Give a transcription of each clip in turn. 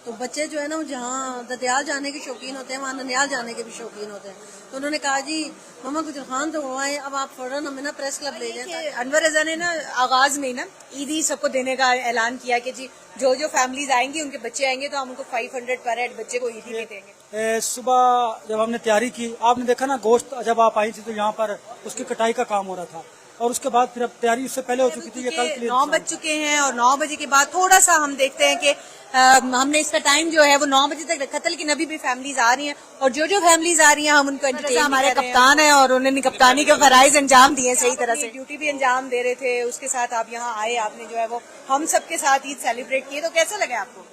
تو بچے جو ہے نا جہاں ددیال جانے کے شوقین ہوتے ہیں وہاں ننیال جانے کے بھی شوقین ہوتے ہیں. تو انہوں نے کہا جی ماما گجر خان تو ہوا ہے, اب آپ فوراً ہمیں نا پریس کلب لے جائیں. انور رضا نے نا آغاز میں نا عیدی سب کو دینے کا اعلان کیا کہ جی جو فیملیز آئیں گی ان کے بچے آئیں گے تو ہم ان کو 500 پر ہیڈ بچے کو عیدی بھی دیں گے. صبح جب ہم نے تیاری کی, آپ نے دیکھا نا گوشت جب آپ آئی تھی تو یہاں پر اس کی کٹائی کا کام ہو رہا تھا, اور اس کے بعد پھر اب تیاری اس سے پہلے ہو چکی تھی. یہ کل کے لیے 9 بج چکے ہیں اور 9 بجے کے بعد تھوڑا سا ہم دیکھتے ہیں کہ ہم نے اس کا ٹائم جو ہے وہ 9 بجے تک رکھا تھا, لیکن ابھی بھی فیملیز آ رہی ہیں اور جو فیملیز آ رہی ہیں ہم ان کو انٹرٹین. ہمارے کپتان ہیں اور انہوں نے کپتانی کے فرائض انجام دیے صحیح طرح سے, ڈیوٹی بھی انجام دے رہے تھے. اس کے ساتھ آپ یہاں آئے, آپ نے جو ہے وہ ہم سب کے ساتھ عید سیلیبریٹ کیے, تو کیسا لگا آپ کو؟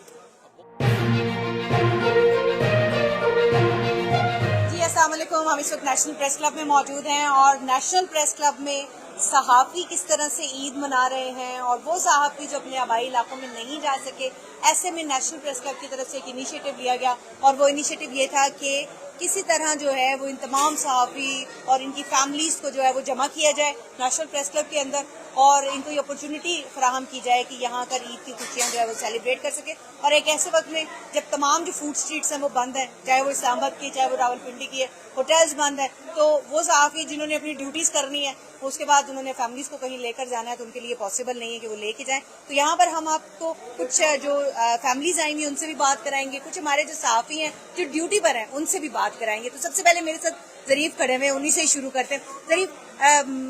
جی السلام علیکم, ہم اس وقت نیشنل پریس کلب میں موجود ہیں اور نیشنل پریس کلب میں صحافی کس طرح سے عید منا رہے ہیں, اور وہ صحافی جو اپنے آبائی علاقوں میں نہیں جا سکے, ایسے میں نیشنل پریس کلب کی طرف سے ایک انیشیٹو لیا گیا, اور وہ انیشیٹو یہ تھا کہ کسی طرح جو ہے وہ ان تمام صحافی اور ان کی فیملیز کو جو ہے وہ جمع کیا جائے نیشنل پریس کلب کے اندر, اور ان کو یہ اپرچونٹی فراہم کی جائے کہ یہاں کر عید کی خوشیاں جو ہے وہ سیلیبریٹ کر سکے. اور ایک ایسے وقت میں جب تمام جو فوڈ اسٹریٹس ہیں وہ بند ہیں, چاہے وہ اسلام آباد کی, چاہے وہ راولپنڈی کی ہے, ہوٹلز بند ہیں, تو وہ صحافی جنہوں نے اپنی ڈیوٹیز کرنی ہے اس کے بعد انہوں نے فیملیز کو کہیں لے کر جانا ہے تو ان کے لیے پاسبل نہیں ہے کہ وہ لے کے جائیں. تو یہاں پر ہم آپ کو کچھ جو فیملیز آئی ہوئی ان سے بھی بات کرائیں گے, کچھ ہمارے جو صحافی ہیں جو ڈیوٹی پر ہیں ان سے بھی بات کرائیں گے. تو سب سے پہلے میرے ساتھ ظریف کھڑے ہوئے, انہیں سے ہی شروع کرتے ہیں. ظریف,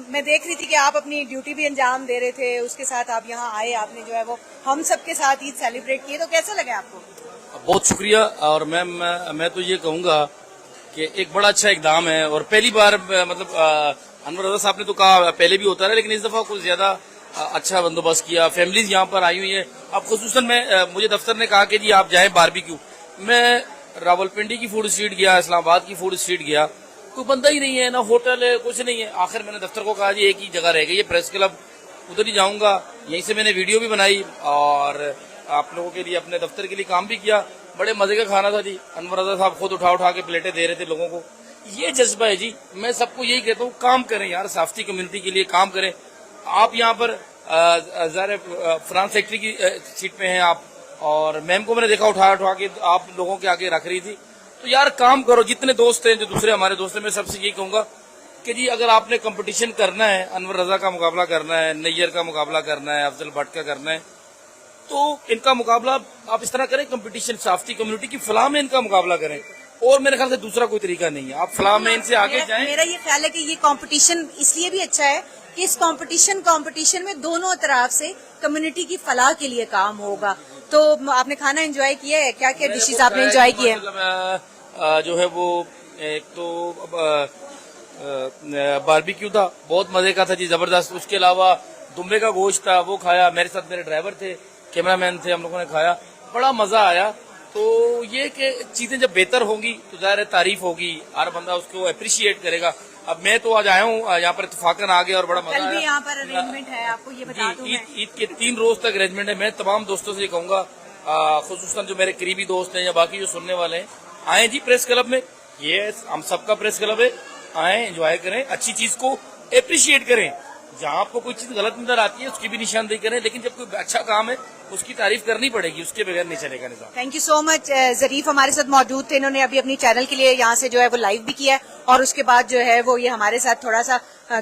میں دیکھ رہی تھی کہ آپ اپنی ڈیوٹی بھی انجام دے رہے تھے, اس کے ساتھ آپ یہاں آئے, آپ نے جو ہے وہ ہم سب کے ساتھ عید سیلیبریٹ کیے, تو کیسا لگا آپ کو؟ بہت شکریہ. اور میں تو یہ کہوں گا کہ ایک بڑا اچھا اقدام ہے, اور پہلی بار مطلب انور رضا صاحب نے تو کہا پہلے بھی ہوتا رہا, لیکن اس دفعہ کچھ زیادہ اچھا بندوبست کیا. فیملیز یہاں پر آئی ہوئی ہیں. اب خصوصاً مجھے دفتر نے کہا کہ جی آپ جائیں باربیکیو. میں راولپنڈی کی فوڈ اسٹریٹ گیا, اسلام آباد کی فوڈ اسٹریٹ گیا, کوئی بندہ ہی نہیں ہے, نہ ہوٹل ہے, کچھ نہیں ہے. آخر میں نے دفتر کو کہا جی ایک ہی جگہ رہ گئی ہے پریس کلب, ادھر ہی جاؤں گا. یہیں سے میں نے ویڈیو بھی بنائی اور آپ لوگوں کے لیے اپنے دفتر کے لیے کام بھی کیا. بڑے مزے کا کھانا تھا جی. انور رضا صاحب خود اٹھا کے پلیٹیں دے رہے تھے لوگوں کو. یہ جذبہ ہے جی. میں سب کو یہی کہتا ہوں, کام کریں یار, صحافتی کمیونٹی کے لیے کام کریں. آپ یہاں پر ظاہر فرانس سیکٹری کی سیٹ پہ ہیں آپ, اور میم کو میں نے دیکھا اٹھا کے آپ لوگوں کے آگے رکھ رہی تھی. تو یار کام کرو. جتنے دوست ہیں جو دوسرے ہمارے دوست ہیں, میں سب سے یہی کہوں گا کہ جی اگر آپ نے کمپٹیشن کرنا ہے, انور رضا کا مقابلہ کرنا ہے, نیئر کا مقابلہ کرنا ہے, افضل بٹ کا کرنا ہے, تو ان کا مقابلہ آپ اس طرح کریں, کمپٹیشن صحافتی کمیونٹی کی فلاح میں ان کا مقابلہ کریں. اور میرے خیال سے دوسرا کوئی طریقہ نہیں ہے. آپ فلاح میں ان سے آگے جائیں. میرا یہ خیال ہے کہ یہ کمپٹیشن اس لیے بھی اچھا ہے کہ اس کمپٹیشن میں دونوں طرف سے کمیونٹی کی فلاح کے لیے کام ہوگا. تو آپ نے کھانا انجوائے کیا ہے, کیا کیا ڈشز آپ نے انجوائے کی ہے؟ جو ہے وہ ایک تو باربیکیو تھا, بہت مزے کا تھا جی, زبردست. اس کے علاوہ دمبے کا گوشت تھا, وہ کھایا. میرے ساتھ میرے ڈرائیور تھے, کیمرہ مین تھے, ہم لوگوں نے کھایا, بڑا مزہ آیا. تو یہ کہ چیزیں جب بہتر ہوں گی تو ظاہر تعریف ہوگی, ہر بندہ اس کو اپریشیٹ کرے گا. اب میں تو آج آیا ہوں یہاں پر اتفاقاً آ گیا اور بڑا مزہ آیا. کل بھی یہاں پر ارینجمنٹ ہے, آپ کو یہ بتا دوں. عید کے 3 روز تک ارینجمنٹ ہے. میں تمام دوستوں سے یہ کہوں گا, خصوصاً جو میرے قریبی دوست ہیں یا باقی جو سننے والے ہیں, آئیں جی پریس کلب میں. یہ ہم سب کا پریس کلب ہے, آئیں انجوائے کریں, اچھی چیز کو اپریشیٹ کریں. جہاں آپ کو کوئی چیز غلط نظر آتی ہے اس کی بھی نشاندہی کریں, لیکن جب کوئی اچھا کام ہے اس کی تعریف کرنی پڑے گی, اس کے بغیر نہیں چلے گا نظام. Thank you so much. Zarif ہمارے ساتھ موجود تھے, انہوں نے ابھی اپنی چینل کے لیے یہاں سے جو ہے وہ لائیو بھی کیا ہے, اور اس کے بعد جو ہے وہ یہ ہمارے ساتھ تھوڑا سا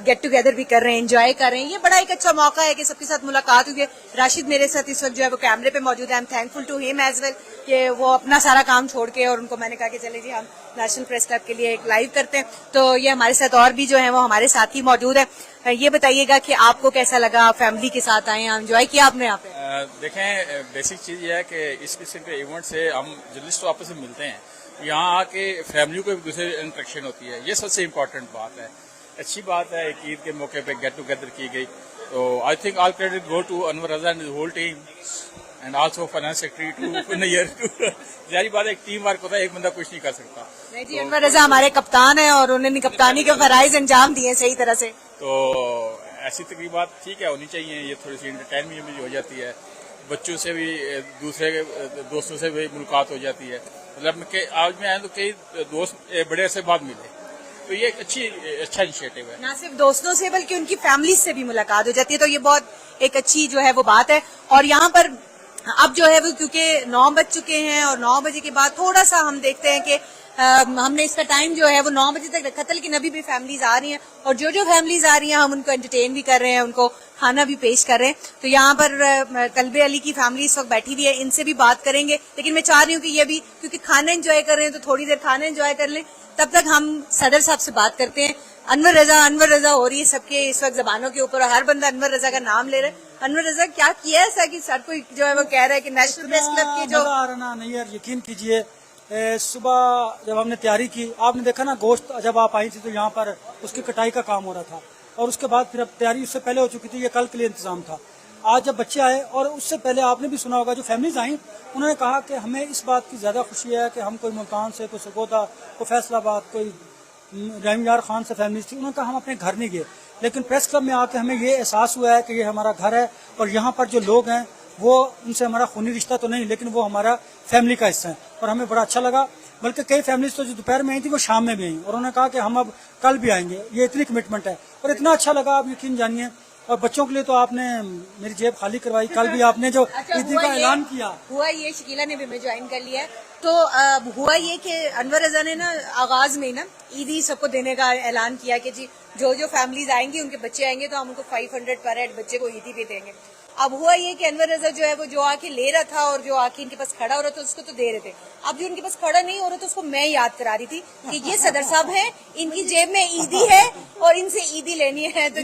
گیٹ ٹوگیدر بھی کر رہے ہیں, انجوائے کر رہے ہیں. یہ بڑا ایک اچھا موقع ہے کہ سب کے ساتھ ملاقات ہوئی ہے. راشد میرے ساتھ اس وقت جو ہے وہ کیمرے پہ موجود ہے. I am thankful to him as well کہ وہ اپنا سارا کام چھوڑ کے, اور ان کو میں نے کہا کہ چلے جی ہم نیشنل پریس کلب کے لیے ایک لائیو کرتے ہیں. تو یہ ہمارے ساتھ اور بھی جو ہیں وہ ہمارے ساتھ ہی موجود ہے. یہ بتائیے گا کہ آپ کو کیسا لگا, فیملی کے ساتھ آئے ہیں, انجوائے کیا آپ نے یہاں پہ؟ دیکھیں, بیسک چیز یہ ہے کہ اس قسم کے ایونٹ سے ہم جرنلسٹ آپس میں ملتے ہیں, یہاں آ کے فیملی کو ایک دوسرے انٹریکشن ہوتی ہے. یہ سب سے امپورٹنٹ بات ہے. اچھی بات ہے, ایک عید کے موقع پہ گیٹ ٹوگیدر کی گئی. تو I think all credit go to Anwar Raza and whole team, and also finance secretary to near. ظاہری بات ہے, ایک ٹیم ورک ہوتا ہے, ایک بندہ کچھ نہیں کر سکتا. نہیں جی, انور رضا ہمارے کپتان ہیں اور انہوں نے کپتانی کے فرائض انجام دیے صحیح طرح سے. تو ایسی تقریبات ٹھیک ہے, ہونی چاہیے. یہ تھوڑی سی انٹرٹینمنٹ بھی ہو جاتی ہے, بچوں سے بھی, دوسرے دوستوں سے بھی ملاقات ہو جاتی ہے. مطلب کہ آج میں آیا تو کئی دوست بڑے عرصے بعد ملے, تو یہ ایک اچھا انیشیٹو ہے. نہ صرف دوستوں سے بلکہ ان کی فیملی سے بھی ملاقات ہو جاتی ہے, تو یہ بہت ایک اچھی جو ہے وہ بات ہے. اور یہاں پر اب جو ہے وہ کیونکہ 9 بج چکے ہیں اور 9 بجے کے بعد تھوڑا سا ہم دیکھتے ہیں کہ ہم نے اس کا ٹائم جو ہے وہ 9 بجے تک رکھا تھا، لیکن ابھی بھی فیملیز آ رہی ہیں اور جو فیملیز آ رہی ہیں ہم ان کو انٹرٹین بھی کر رہے ہیں، ان کو کھانا بھی پیش کر رہے ہیں. تو یہاں پر کلب علی کی فیملی اس وقت بیٹھی ہوئی ہے، ان سے بھی بات کریں گے، لیکن میں چاہ رہی ہوں کہ یہ بھی کیونکہ کھانا انجوائے کر رہے ہیں تو تھوڑی دیر کھانا انجوائے کر لیں، تب تک ہم صدر صاحب سے بات کرتے ہیں. انور رضا ہو رہی ہے سب کے اس وقت زبانوں کے اوپر، اور ہر بندہ انور رضا کا نام لے رہا ہے. انور رضا کیا کیا ایسا کہ سر کوئی جو ہے وہ کہہ رہا ہے کہ نیشنل پریس کلب کی جو مزہ آ رہا نا نیئر، یقین کیجئے صبح جب ہم نے تیاری کی، آپ نے دیکھا نا گوشت جب آپ آئی تھی تو یہاں پر اس کی کٹائی کا کام ہو رہا تھا، اور اس کے بعد پھر اب تیاری اس سے پہلے ہو چکی تھی، یہ کل کے لیے انتظام تھا. آج جب بچے آئے، اور اس سے پہلے آپ نے بھی سنا ہوگا جو فیملیز آئیں انہوں نے کہا کہ ہمیں اس بات کی زیادہ خوشی ہے کہ ہم کوئی ملتان سے، کوئی سرگودا، کوئی فیصل آباد، کوئی رحیم یار خان سے فیملیز تھی، انہوں نے کہا ہم اپنے گھر نہیں گئے، لیکن پریس کلب میں آ کے ہمیں یہ احساس ہوا ہے کہ یہ ہمارا گھر ہے، اور یہاں پر جو لوگ ہیں وہ ان سے ہمارا خونی رشتہ تو نہیں لیکن وہ ہمارا فیملی کا حصہ ہے، اور ہمیں بڑا اچھا لگا. بلکہ کئی فیملیز تو جو دوپہر میں آئی تھی وہ شام میں بھی آئیں، اور انہوں نے کہا کہ ہم اب کل بھی آئیں گے. یہ اتنی کمٹمنٹ ہے اور اتنا اچھا لگا، آپ یقین جانیے. اور بچوں کے لیے تو آپ نے میری جیب خالی کروائی. کل بھی آپ نے جو عیدی کا اعلان کیا، ہوا یہ شکیلا نے بھی ہمیں جوائن کر لیا ہے. تو ہوا یہ کہ انور رضا نے نا آغاز میں نا عیدی سب کو دینے کا اعلان کیا کہ جی جو فیملیز آئیں گی ان کے بچے آئیں گے تو ہم ان کو 500 پر ہیڈ بچے کو عیدی بھی دیں گے. اب ہوا یہ کہ انور رضا جو ہے وہ جو آ کے لے رہا تھا اور جو آ کے ان کے پاس کھڑا ہو رہا تھا اس کو تو دے رہے تھے. اب جو ان کے پاس کھڑا نہیں ہو رہا تھا اس کو میں یاد کرا رہی تھی کہ یہ صدر صاحب ہیں، ان کی جیب میں عیدی ہے اور ان سے عیدی لینی ہے. تو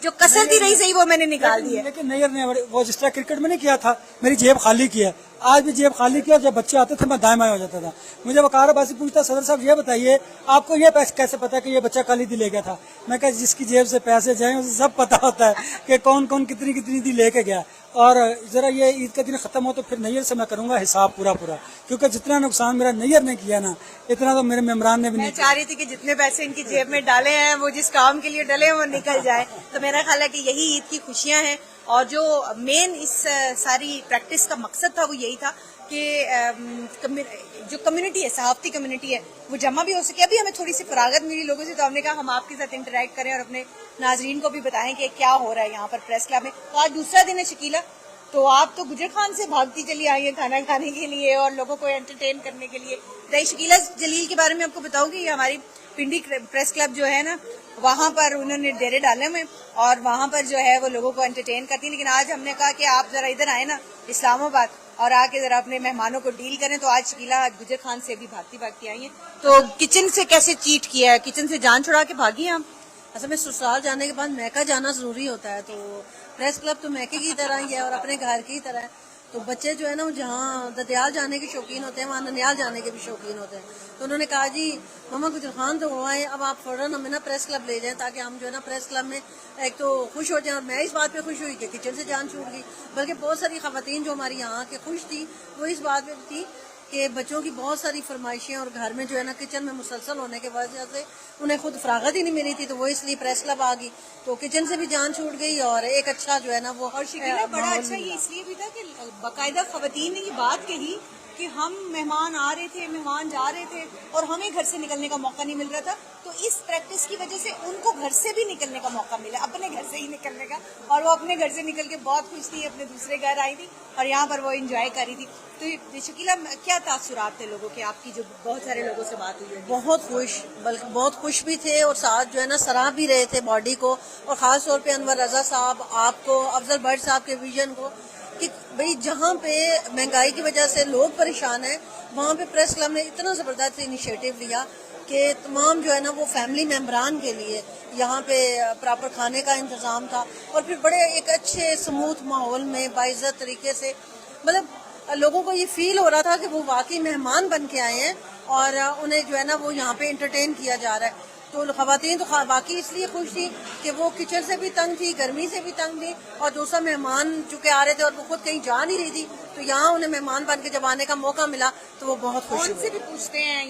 جو کسر تھی رہی صحیح وہ میں نے نکال دی ہے. لیکن نیئر نے وہ جس طرح کرکٹ میں نہیں کیا تھا میری جیب خالی کی ہے، آج بھی جیب خالی کیا. جب بچے آتے تھے میں دائیں بائیں ہو جاتا تھا. مجھے وقار عباسی پوچھتا صدر صاحب یہ بتائیے آپ کو یہ کیسے پتا کہ یہ بچہ کل عیدی لے گیا تھا؟ میں کہا جس کی جیب سے پیسے جائیں اسے سب پتا ہوتا ہے کہ کون کون کتنی عیدی لے کے گیا. اور ذرا یہ عید کا دن ختم ہو تو پھر نیئر سے میں کروں گا حساب پورا، کیونکہ جتنا نقصان میرا نیئر نے کیا نا اتنا تو میرے ممبران نے بھی میں نہیں. چاہ رہی تھی کہ جتنے پیسے ان کی جیب میں ڈالے ہیں وہ جس کام کے لیے ڈالے ہیں وہ نکل جائے. تو میرا خیال ہے کہ یہی عید کی خوشیاں ہیں، اور جو مین اس ساری پریکٹس کا مقصد تھا وہ یہی تھا کہ جو کمیونٹی ہے، صحافتی کمیونٹی ہے، وہ جمع بھی ہو سکے. ابھی ہمیں تھوڑی سی فراغت ملی لوگوں سے تو ہم نے کہا ہم آپ کے ساتھ انٹریکٹ کریں اور اپنے ناظرین کو بھی بتائیں کہ کیا ہو رہا ہے یہاں پر پریس کلب میں. تو آج دوسرا دن ہے شکیلا، تو آپ تو گجر خان سے بھاگتی چلی آئی ہیں کھانا کھانے کے لیے اور لوگوں کو انٹرٹین کرنے کے لیے. شکیلا جلیل کے بارے میں آپ کو بتاؤں کہ یہ ہماری پنڈی پریس کلب جو ہے نا وہاں پر انہوں نے ڈیرے ڈالے ہوئے اور وہاں پر جو ہے وہ لوگوں کو انٹرٹین کرتی ہیں. لیکن آج ہم نے کہا کہ آپ ذرا ادھر آئے نا اسلام آباد اور آ کے ذرا اپنے مہمانوں کو ڈیل کریں. تو آج شکیلا گجر خان سے بھی بھاگتی آئی ہیں. تو کچن سے کیسے چیٹ کیا ہے؟ کچن سے جان چھڑا کے بھاگی ہیں آپ؟ اصل میں سسرال جانے کے بعد میکہ جانا ضروری ہوتا ہے، تو پریس کلب تو میکے کی طرح ہی ہے اور اپنے گھر کی طرح ہے. تو بچے جو ہے نا وہ جہاں ددیال جانے کے شوقین ہوتے ہیں وہاں ننیال جانے کے بھی شوقین ہوتے ہیں. تو انہوں نے کہا جی مما گجر خان تو ہوا ہے، اب آپ فوراً ہمیں نا پریس کلب لے جائیں تاکہ ہم جو ہے نا پریس کلب میں ایک تو خوش ہو جائیں. اور میں اس بات پہ خوش ہوئی کہ کچن سے جان چھوٹ گئی، بلکہ بہت ساری خواتین جو ہماری یہاں کے خوش تھی وہ اس بات پہ تھی کہ بچوں کی بہت ساری فرمائشیں اور گھر میں جو ہے نا کچن میں مسلسل ہونے کی وجہ سے انہیں خود فراغت ہی نہیں ملی تھی، تو وہ اس لیے پریس کلب آ گئی. تو کچن سے بھی جان چھوٹ گئی اور ایک اچھا جو ہے نا وہ اور شکیلا بڑا اچھا یہ اس لیے بھی تھا کہ باقاعدہ خواتین نے یہ بات کہی کہ ہم مہمان آ رہے تھے، مہمان جا رہے تھے اور ہمیں گھر سے نکلنے کا موقع نہیں مل رہا تھا. تو اس پریکٹس کی وجہ سے ان کو گھر سے بھی نکلنے کا موقع ملا، اپنے گھر سے ہی نکلنے کا، اور وہ اپنے گھر سے نکل کے بہت خوش تھی، اپنے دوسرے گھر آئی تھی اور یہاں پر وہ انجوائے کر رہی تھی. تو شکیلا کیا تاثرات تھے لوگوں کے، آپ کی جو بہت سارے لوگوں سے بات ہوئی ہے؟ بہت خوش، بلکہ بہت خوش بھی تھے اور ساتھ جو ہے نا سراہ بھی رہے تھے باڈی کو، اور خاص طور پہ انور رضا صاحب، آپ کو، افضل بٹ صاحب کے ویژن کو کہ بھئی جہاں پہ مہنگائی کی وجہ سے لوگ پریشان ہیں وہاں پہ پریس کلب نے اتنا زبردست انیشیٹو لیا کہ تمام جو ہے نا وہ فیملی ممبران کے لیے یہاں پہ پراپر کھانے کا انتظام تھا، اور پھر بڑے ایک اچھے سموتھ ماحول میں باعزت طریقے سے، مطلب لوگوں کو یہ فیل ہو رہا تھا کہ وہ واقعی مہمان بن کے آئے ہیں اور انہیں جو ہے نا وہ یہاں پہ انٹرٹین کیا جا رہا ہے. تو خواتین تو باقی اس لیے خوش تھی کہ وہ کچن سے بھی تنگ تھی، گرمی سے بھی تنگ تھی، اور دوسرا مہمان چونکہ آ رہے تھے اور وہ خود کہیں جا نہیں رہی تھی تو یہاں انہیں مہمان بن کے جب آنے کا موقع ملا تو وہ بہت خوش ان سے بھی پوچھتے ہیں.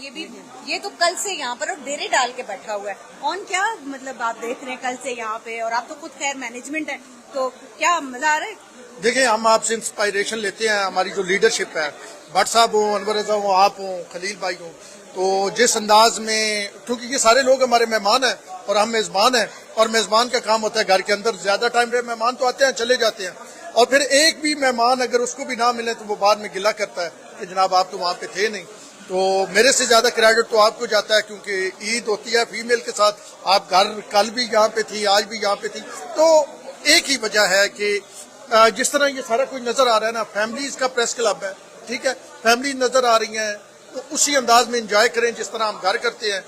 یہ تو کل سے یہاں پر اور ڈیرے ڈال کے بیٹھا ہوا ہے. اون کیا مطلب آپ دیکھ رہے ہیں کل سے یہاں پہ، اور آپ تو خود خیر مینجمنٹ ہے، تو کیا مزہ آ رہا ہے؟ دیکھیں ہم آپ سے انسپائریشن لیتے ہیں، ہماری جو لیڈرشپ ہے، بٹ صاحب ہوں، انور رضا ہوں، آپ ہوں، خلیل بھائی ہوں، تو جس انداز میں، کیونکہ یہ سارے لوگ ہمارے مہمان ہیں اور ہم میزبان ہیں، اور میزبان کا کام ہوتا ہے گھر کے اندر زیادہ ٹائم رہے. مہمان تو آتے ہیں چلے جاتے ہیں، اور پھر ایک بھی مہمان اگر اس کو بھی نہ ملے تو وہ بعد میں گلہ کرتا ہے کہ جناب آپ تو وہاں پہ تھے نہیں. تو میرے سے زیادہ کریڈٹ تو آپ کو جاتا ہے کیونکہ عید ہوتی ہے فیمیل کے ساتھ. آپ گھر کل بھی یہاں پہ تھی, آج بھی یہاں پہ تھی. تو ایک ہی وجہ ہے کہ جس طرح یہ سارا کچھ نظر آ رہا ہے نا, فیملیز کا پریس کلب ہے, ٹھیک ہے, فیملی نظر آ رہی ہیں, تو اسی انداز میں انجوائے کریں جس طرح ہم گھر کرتے ہیں.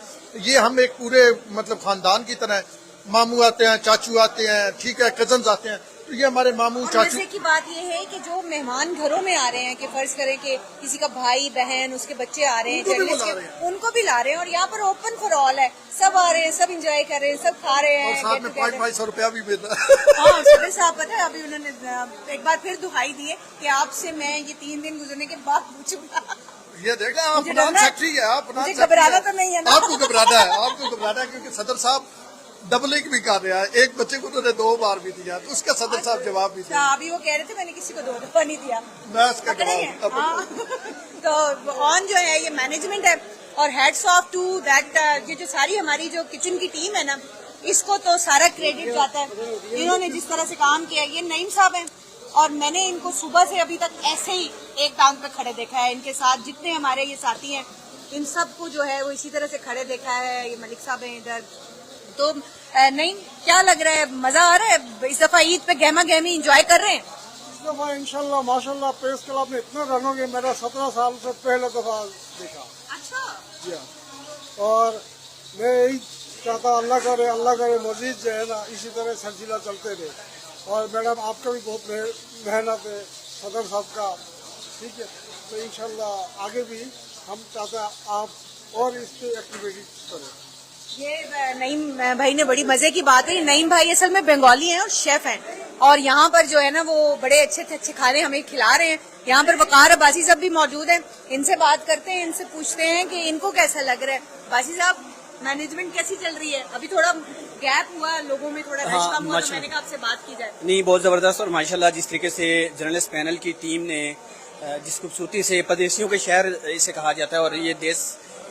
یہ ہم ایک پورے مطلب خاندان کی طرح, ماموں آتے ہیں, چاچو آتے ہیں, ٹھیک ہے, کزنز آتے ہیں, تو یہ ہمارے ماموں اور چاچو. مزے کی بات یہ ہے کہ جو مہمان گھروں میں آ رہے ہیں, کہ فرض کریں کہ کسی کا بھائی بہن اس کے بچے آ رہے ہیں ان کو بھی جرنلسٹ بلا کے, رہے ہیں. ان کو بھی لا رہے ہیں, اور یہاں پر اوپن فار آل ہے, سب آ رہے ہیں, سب انجوائے کر رہے ہیں, سب کھا رہے اور ہیں. ساتھ میں get together. 500 روپیہ بھی مل رہا ہے. ہاں صدر صاحب پتہ ہے ابھی انہوں نے ایک بار پھر دہائی دی ہے کہ آپ سے میں یہ 3 دن گزرنے کے بعد پوچھوں گا. یہ دیکھ لیں, آپ مجھے فنان ڈرنا ہے. سیکٹری ہے, آپ فنان مجھے سیکٹری گھبرانا ہے. تو نہیں ہے نا. آپ کو گھبرانا ہے, آپ کو گھبرانا ہے کیونکہ صدر صاحب ڈبلنگ بھی کر رہے ہیں. ایک بچے کو انہوں نے 2 بار بھی دیا, تو اس کا صدر صاحب جواب بھی دیا. اچھا, ابھی وہ کہہ رہے تھے میں نے کسی کو 2 دفعہ نہیں دیا. میں اس کا پکڑے ہیں. جواب ہاں. تو آن جو ہے یہ مینجمنٹ ہے, اور ہیڈس آف ٹو دیٹ, یہ جو ساری ہماری جو کچن کی ٹیم ہے نا, اس کو تو سارا کریڈٹ جاتا ہے. انہوں نے جس طرح سے کام کیا, یہ نعیم صاحب ہیں, اور میں نے ان کو صبح سے ابھی تک ایسے ہی ایک ٹانگ پہ کھڑے دیکھا ہے. ان کے ساتھ جتنے ہمارے یہ ساتھی ہیں ان سب کو جو ہے وہ اسی طرح سے کھڑے دیکھا ہے. یہ ملک صاحب ہیں ادھر. تو نہیں, کیا لگ رہا ہے, مزہ آ رہا ہے اس دفعہ عید پہ گہما گہمی انجوائے کر رہے ہیں؟ اس دفعہ انشاءاللہ ماشاءاللہ پریس کلب میں اتنا رن ہو گیا, میرا 17 سال سے پہلا دفعہ دیکھا. اچھا. جی ہاں, اور میں یہی چاہتا اللہ کرے مزید جو ہے نا اسی طرح سلسلہ چلتے رہے. اور میڈم آپ کا بھی بہت محنت ہے, صدر صاحب کا, ٹھیک ہے. تو انشاءاللہ آگے بھی ہم چاہتے ہیں آپ اور اس پہ ایکٹیویٹی کریں. یہ نعیم بھائی نے بڑی مزے کی بات ہے. نعیم بھائی اصل میں بنگالی ہیں اور شیف ہیں, اور یہاں پر جو ہے نا وہ بڑے اچھے کھانے ہمیں کھلا رہے ہیں. یہاں پر وقار عباسی صاحب بھی موجود ہیں, ان سے بات کرتے ہیں, ان سے پوچھتے ہیں کہ ان کو کیسا لگ رہا ہے. عباسی صاحب, مینجمنٹ کیسی چل رہی ہے؟ ابھی تھوڑا گیپ ہوا, لوگوں میں تھوڑا رش کم ہوا, تو میں نے کہا آپ سے بات کی جائے. نہیں, بہت زبردست, اور ماشاءاللہ جس طریقے سے جرنلسٹ پینل کی ٹیم نے جس خوبصورتی سے پردیسیوں کے شہر اسے کہا جاتا ہے, اور یہ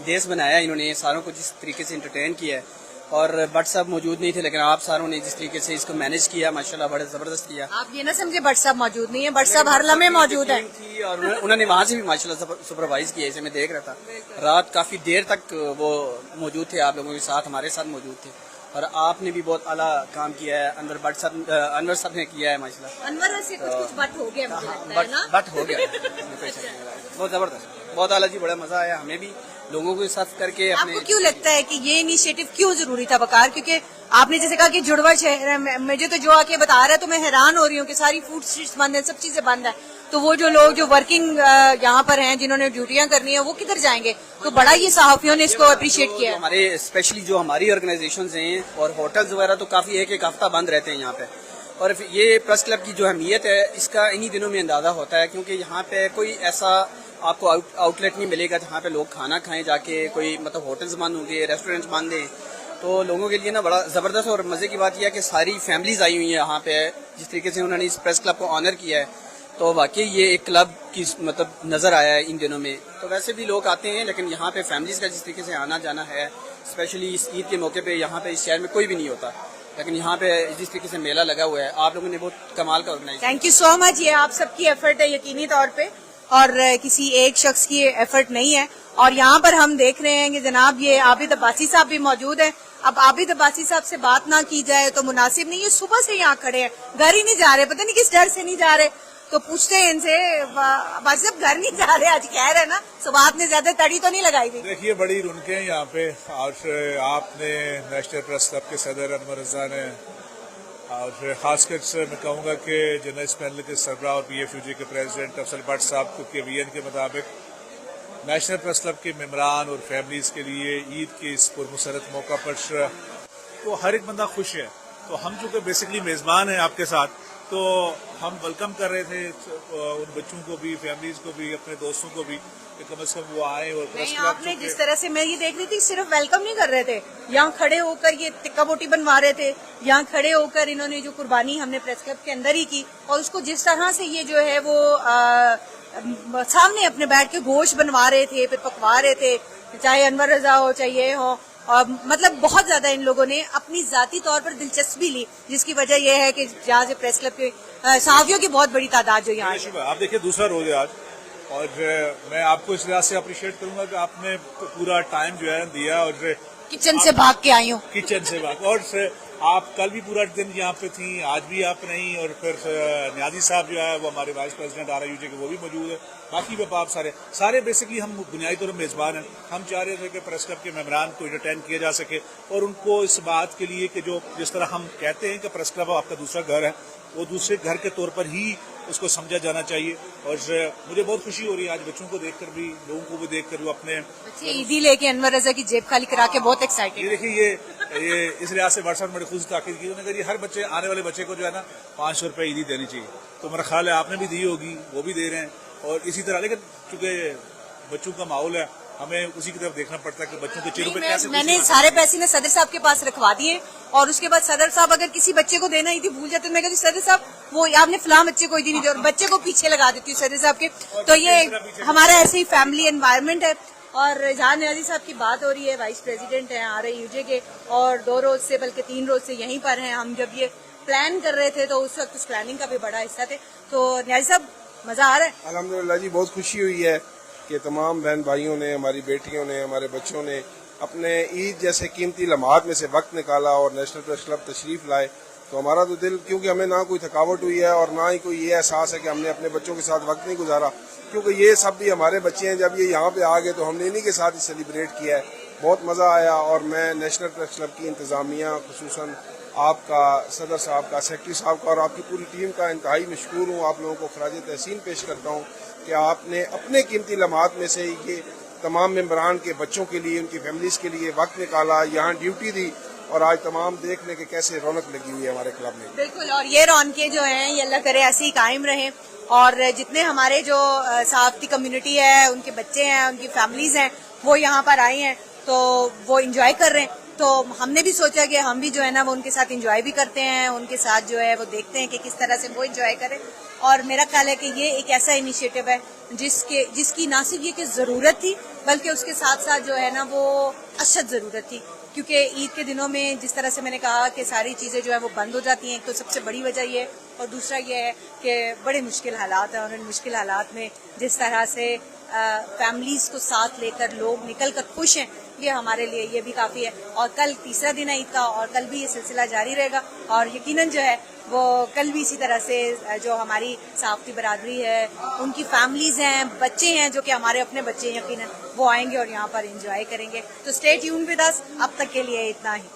دیس بنایا انہوں نے, ساروں کو جس طریقے سے انٹرٹین کیا ہے. اور بٹ صاحب موجود نہیں تھے, لیکن آپ ساروں نے جس طریقے سے اس کو مینج کیا ماشاءاللہ بڑے زبردست کیا. آپ یہ نہ سمجھے بٹ صاحب موجود نہیں ہیں, بٹ صاحب ہر لمحے موجود ہیں. تھی, اور انہوں نے وہاں سے بھی ماشاءاللہ سپروائز کیا, اسے میں دیکھ رہا تھا. رات کافی دیر تک وہ موجود تھے آپ لوگوں کے ساتھ, ہمارے ساتھ موجود تھے, اور آپ نے بھی بہت اعلیٰ کام کیا ہے. انور صاحب نے کیا ہے ماشاءاللہ. انور سے کچھ بٹ ہو گیا مجھے لگتا ہے نا. بٹ ہو گیا, بہت زبردست, بہت اعلیٰ جی, بڑا مزہ آیا ہمیں بھی لوگوں کو ساتھ کر کے. آپ کو کیوں لگتا ہے کہ یہ انیشیٹو کیوں ضروری تھا وقار؟ کیونکہ آپ نے جیسے کہا کہ جڑواں شہر ہے, مجھے تو جو آ کے بتا رہا ہے تو میں حیران ہو رہی ہوں کہ ساری فوڈ اسٹریٹس بند ہیں, سب چیزیں بند ہیں. تو وہ جو لوگ جو ورکنگ یہاں پر ہیں, جنہوں نے ڈیوٹیاں کرنی ہیں, وہ کدھر جائیں گے؟ تو بڑا یہ صحافیوں نے اس کو اپریشیٹ کیا ہے. ہمارے اسپیشلی جو ہماری آرگنائزیشنز ہیں اور ہوٹلز وغیرہ تو کافی ایک ہفتہ بند رہتے ہیں یہاں پہ, اور یہ پریس کلب کی جو اہمیت ہے اس کا انہی دنوں میں اندازہ ہوتا ہے, کیونکہ یہاں پہ کوئی ایسا آپ کو آؤٹ لیٹ نہیں ملے گا جہاں پہ لوگ کھانا کھائیں جا کے. کوئی مطلب ہوٹلز بند ہوں گے, ریسٹورینٹس بند ہیں, تو لوگوں کے لیے نا بڑا زبردست. اور مزے کی بات یہ ہے کہ ساری فیملیز آئی ہوئی ہیں یہاں پہ, جس طریقے سے انہوں نے اس پریس کلب کو آنر کیا ہے, تو واقعی یہ ایک کلب کی مطلب نظر آیا ہے ان دنوں میں. تو ویسے بھی لوگ آتے ہیں, لیکن یہاں پہ فیملیز کا جس طریقے سے آنا جانا ہے, اسپیشلی اس عید کے موقع پہ یہاں پہ اس شہر میں کوئی بھی نہیں ہوتا, لیکن یہاں پہ جس طریقے سے میلہ لگا ہوا ہے, آپ لوگوں نے بہت کمال کا آرگنائز. تھینک یو سو مچ. یہ آپ سب کی ایفرٹ ہے یقینی طور پہ, اور کسی ایک شخص کی ایفرٹ نہیں ہے. اور یہاں پر ہم دیکھ رہے ہیں کہ جناب یہ عابد عباسی صاحب بھی موجود ہیں. اب عابد عباسی صاحب سے بات نہ کی جائے تو مناسب نہیں. یہ صبح سے یہاں کھڑے ہیں, گھر ہی نہیں جا رہے, پتہ نہیں کس ڈر سے نہیں جا رہے. تو پوچھتے ہیں ان سے, عباسی صاحب گھر نہیں جا رہے, آج کہہ رہے ہیں نا صبح نے زیادہ تڑی تو نہیں لگائی تھی. دیکھیے بڑی رونقیں ہیں یہاں پہ, اور آپ نے نیشنل پریس کلب کے صدر انور رضا نے, اور خاص کر سے میں کہوں گا کہ جرنلسٹ پینل کے سربراہ اور پی ایف یو جی کے پریزیڈنٹ افضل بٹ صاحب کے ویژن کے مطابق نیشنل پریس کلب کے ممبران اور فیملیز کے لیے عید کے اس پرمسرت موقع پر تو ہر ایک بندہ خوش ہے. تو ہم چونکہ بیسکلی میزبان ہیں آپ کے ساتھ, تو ہم ویلکم کر رہے تھے ان بچوں کو بھی, فیملیز کو بھی, اپنے دوستوں کو بھی, کہ کم از کم وہ آئیں. اور نہیں, آپ نے جس طرح سے میں یہ دیکھ رہی تھی, صرف ویلکم نہیں کر رہے تھے, یہاں کھڑے ہو کر یہ ٹکا بوٹی بنوا رہے تھے, یہاں کھڑے ہو کر انہوں نے جو قربانی ہم نے پریس کلب کے اندر ہی کی, اور اس کو جس طرح سے یہ جو ہے وہ سامنے اپنے بیٹھ کے گوشت بنوا رہے تھے, پھر پکوا رہے تھے, چاہے انور رضا ہو چاہے یہ ہو, اور مطلب بہت زیادہ ان لوگوں نے اپنی ذاتی طور پر دلچسپی لی, جس کی وجہ یہ ہے کہ جہاں سے پریس کلب کے صحافیوں کی بہت بڑی تعداد جو یہاں ہے. آپ دیکھیے دوسرا روز ہے آج، اور میں آپ کو اس لحاظ سے اپریشیٹ کروں گا کہ آپ نے پورا ٹائم جو ہے دیا، اور کچن سے بھاگ کے آئی ہوں. کچن سے بات، اور آپ کل بھی پورا دن یہاں پہ تھیں، آج بھی آپ نہیں، اور پھر نیازی صاحب جو ہے وہ ہمارے وائس پریزیڈنٹ RIUJ کے وہ بھی موجود ہے، باقی آپ سارے بیسکلی ہم بنیادی طور پر میزبان ہیں. ہم چاہ رہے تھے کہ پریس کلب کے ممبران کو انٹرٹین کیا جا سکے، اور ان کو اس بات کے لیے کہ جو جس طرح ہم کہتے ہیں کہ پریس کلب آپ کا دوسرا گھر ہے، وہ دوسرے گھر کے طور پر ہی اس کو سمجھا جانا چاہیے. اور مجھے بہت خوشی ہو رہی ہے آج بچوں کو دیکھ کر بھی، لوگوں کو بھی دیکھ کر وہ اپنے عیدی لے کے انور رضا کی جیب خالی کرا کے بہت ایکسائٹیڈ. یہ دیکھیے یہ اس لحاظ سے WhatsApp میں خود تاکید کی، انہوں نے کہا یہ ہر بچے آنے والے بچے کو جو ہے نا 500 روپے عیدی دینی چاہیے. تو میرا خیال ہے آپ نے بھی دی ہوگی، وہ بھی دے رہے ہیں، اور اسی طرح. لیکن چونکہ بچوں کا ماحول ہے، ہمیں اسی کی طرف دیکھنا پڑتا ہے کہ بچوں کے چہروں پہ کیسے. میں نے سارے پیسے نے صدر صاحب کے پاس رکھوا دیے، اور اس کے بعد صدر صاحب اگر کسی بچے کو دینا عیدی بھول جاتے تو میں کہتی ہوں صدر صاحب وہ آپ نے فلاں بچے کو عیدی نہیں دی، اور بچے کو پیچھے لگا دیتی ہوں صدر صاحب کے. تو یہ ہمارا ایسے ہی فیملی انوائرمنٹ ہے. اور اظہار نیازی صاحب کی بات ہو رہی ہے، وائس پریزیڈنٹ ہیں RIUJ کے، اور 2 روز سے بلکہ 3 روز سے یہیں پر ہیں. ہم جب یہ پلان کر رہے تھے تو اس وقت اس پلاننگ کا بھی بڑا حصہ تھے. تو نیازی صاحب مزہ آ رہا ہے؟ الحمدللہ جی، بہت خوشی ہوئی ہے کہ تمام بہن بھائیوں نے، ہماری بیٹیوں نے، ہمارے بچوں نے اپنے عید جیسے قیمتی لمحات میں سے وقت نکالا اور نیشنل پریس کلب تشریف لائے. تو ہمارا تو دل، کیونکہ ہمیں نہ کوئی تھکاوٹ ہوئی ہے اور نہ ہی کوئی یہ احساس ہے کہ ہم نے اپنے بچوں کے ساتھ وقت نہیں گزارا، کیونکہ یہ سب بھی ہمارے بچے ہیں. جب یہ یہاں پہ آ گئے تو ہم نے انہی کے ساتھ ہی سیلیبریٹ کیا ہے. بہت مزہ آیا، اور میں نیشنل پریس کلب کی انتظامیہ، خصوصاً آپ کا، صدر صاحب کا، سیکرٹری صاحب کا اور آپ کی پوری ٹیم کا انتہائی مشکور ہوں. آپ لوگوں کو خراج تحسین پیش کرتا ہوں کہ آپ نے اپنے قیمتی لمحات میں سے یہ تمام ممبران کے بچوں کے لیے، ان کی فیملیز کے لیے وقت نکالا، یہاں ڈیوٹی دی، اور آج تمام دیکھ لیں کہ کیسے رونق لگی ہوئی ہے ہمارے کلب میں. بالکل، اور یہ رونقیں جو ہیں یہ اللہ کرے ایسی ہی قائم رہیں، اور جتنے ہمارے جو صحافتی کمیونٹی ہے، ان کے بچے ہیں، ان کی فیملیز ہیں، وہ یہاں پر آئی ہیں تو وہ انجوائے کر رہے ہیں. تو ہم نے بھی سوچا کہ ہم بھی جو ہے نا وہ ان کے ساتھ انجوائے بھی کرتے ہیں، ان کے ساتھ جو ہے وہ دیکھتے ہیں کہ کس طرح سے وہ انجوائے کریں. اور میرا خیال ہے کہ یہ ایک ایسا انیشیٹو ہے جس کی نہ صرف یہ کہ ضرورت تھی، بلکہ اس کے ساتھ ساتھ جو ہے نا وہ اشد ضرورت تھی. کیونکہ عید کے دنوں میں جس طرح سے میں نے کہا کہ ساری چیزیں جو ہے وہ بند ہو جاتی ہیں. ایک تو سب سے بڑی وجہ یہ ہے، اور دوسرا یہ ہے کہ بڑے مشکل حالات ہیں، اور ان مشکل حالات میں جس طرح سے فیملیز کو ساتھ لے کر لوگ نکل کر خوش ہیں، یہ ہمارے لیے یہ بھی کافی ہے. اور کل تیسرا دن ہے عید کا، اور کل بھی یہ سلسلہ جاری رہے گا، اور یقیناً جو ہے وہ کل بھی اسی طرح سے جو ہماری صحافتی برادری ہے، ان کی فیملیز ہیں، بچے ہیں جو کہ ہمارے اپنے بچے ہیں، یقیناً وہ آئیں گے اور یہاں پر انجوائے کریں گے. تو اسٹے ٹیون ود اس. اب تک کے لیے اتنا ہی.